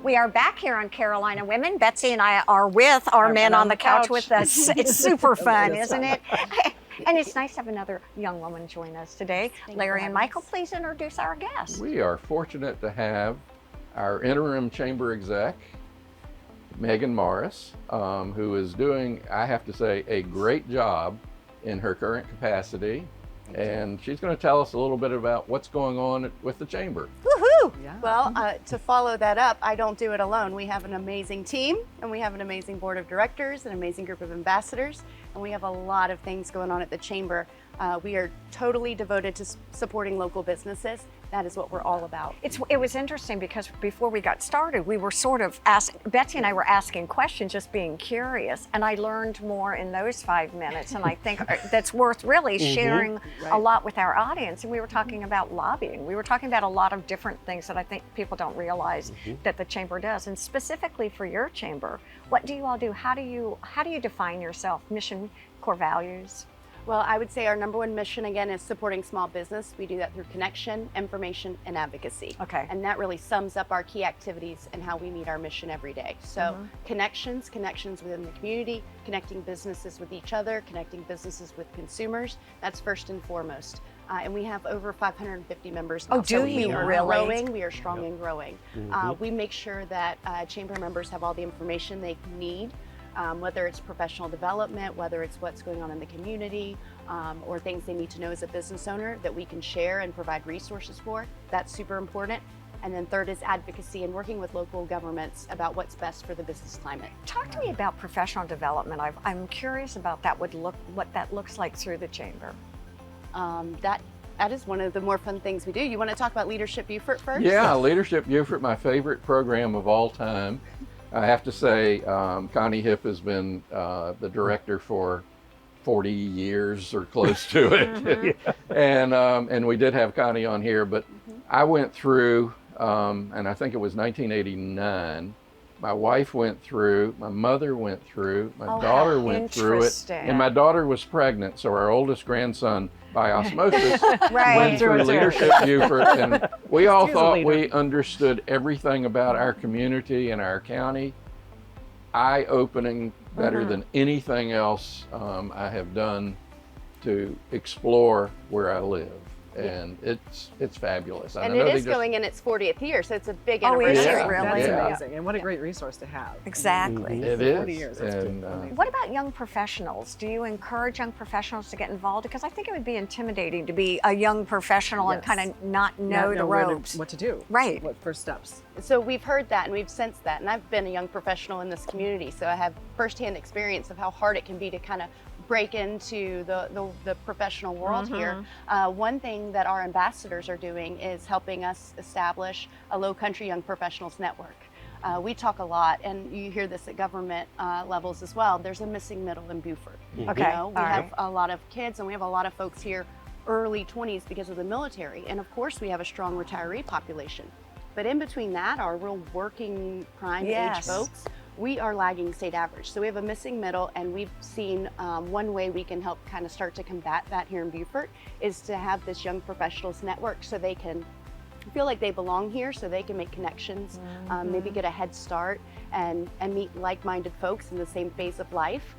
We are back here on Carolina Women. Betsy and I are with our men on the couch with us. It's super fun, isn't it? And it's nice to have another young woman join us today. Larry and Michael, please introduce our guests. We are fortunate to have our interim chamber exec, Megan Morris, who is doing, I have to say, a great job in her current capacity. And she's going to tell us a little bit about what's going on with the chamber. Woohoo! Yeah. Well, to follow that up, I don't do it alone. We have an amazing team, and we have an amazing board of directors, an amazing group of ambassadors, and we have a lot of things going on at the chamber. We are totally devoted to supporting local businesses. That is what we're all about. It was interesting because before we got started, we were sort of Betsy and I were asking questions, just being curious, and I learned more in those 5 minutes, and I think that's worth really sharing a lot with our audience. And we were talking about lobbying. We were talking about a lot of different things that I think people don't realize that the chamber does. And specifically for your chamber, what do you all do? How do you define yourself? Mission, core values? Well, I would say our number one mission, again, is supporting small business. We do that through connection, information, and advocacy. Okay. And that really sums up our key activities and how we meet our mission every day. So connections within the community, connecting businesses with each other, connecting businesses with consumers. That's first and foremost. And we have over 550 members now. Oh, do you we are really? growing. We are strong and growing. We make sure that chamber members have all the information they need. Whether it's professional development, whether it's what's going on in the community, or things they need to know as a business owner that we can share and provide resources for. That's super important. And then third is advocacy and working with local governments about what's best for the business climate. Talk to me about professional development. I'm curious about that. What that looks like through the chamber. That is one of the more fun things we do. You want to talk about Leadership Beaufort first? Yeah, Leadership Beaufort, my favorite program of all time. I have to say, Connie Hipp has been the director for 40 years or close to it. And we did have Connie on here, but I went through, and I think it was 1989. My wife went through, my mother went through, my daughter went through it, and my daughter was pregnant, so our oldest grandson, by osmosis, went through Leadership Beaufort, and we all thought we understood everything about our community and our county. Eye-opening, better than anything else I have done to explore where I live. And it's fabulous. And it is going in its 40th year, so it's a big anniversary. Is it really? That's amazing, and what a great resource to have. Exactly. It 40 is. years, And, What about young professionals? Do you encourage young professionals to get involved? Because I think it would be intimidating to be a young professional and kind of not know the ropes. What to do. Right. What first steps. So we've heard that and we've sensed that, and I've been a young professional in this community, so I have firsthand experience of how hard it can be to kind of break into the professional world here. One thing that our ambassadors are doing is helping us establish a Lowcountry Young Professionals Network. We talk a lot, and you hear this at government levels as well. There's a missing middle in Beaufort. Okay. You know, we have a lot of kids, and we have a lot of folks here early 20s because of the military, and of course we have a strong retiree population. But in between that, our real working prime age folks, we are lagging state average. So we have a missing middle, and we've seen one way we can help kind of start to combat that here in Beaufort is to have this young professionals network so they can feel like they belong here, so they can make connections, maybe get a head start and meet like-minded folks in the same phase of life.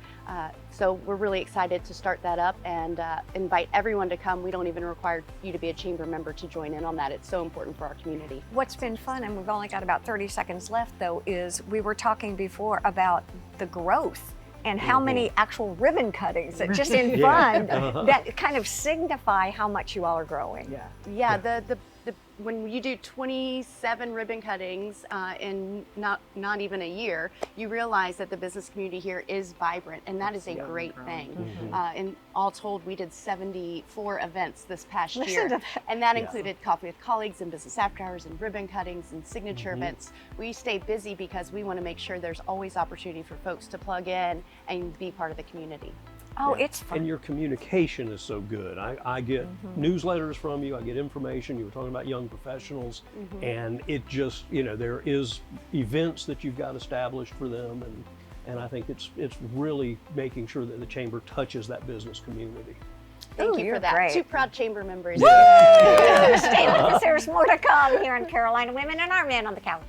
So we're really excited to start that up and invite everyone to come. We don't even require you to be a chamber member to join in on that. It's so important for our community. What's been fun, and we've only got about 30 seconds left though, is we were talking before about the growth and how many actual ribbon cuttings that just in fun that kind of signify how much you all are growing. Yeah, when you do 27 ribbon cuttings in not even a year, you realize that the business community here is vibrant, and that is a great thing. And all told, we did 74 events this past year, and that included coffee with colleagues and business after hours and ribbon cuttings and signature events. We stay busy because we want to make sure there's always opportunity for folks to plug in and be part of the community. Oh, it's fun. And your communication is so good. I get newsletters from you, I get information. You were talking about young professionals, and it just, you know, there is events that you've got established for them, and I think it's really making sure that the chamber touches that business community. Thank you for that. Great. 2 proud chamber members. Stay with us. There's more to come here on Carolina Women and our Men on the Couch.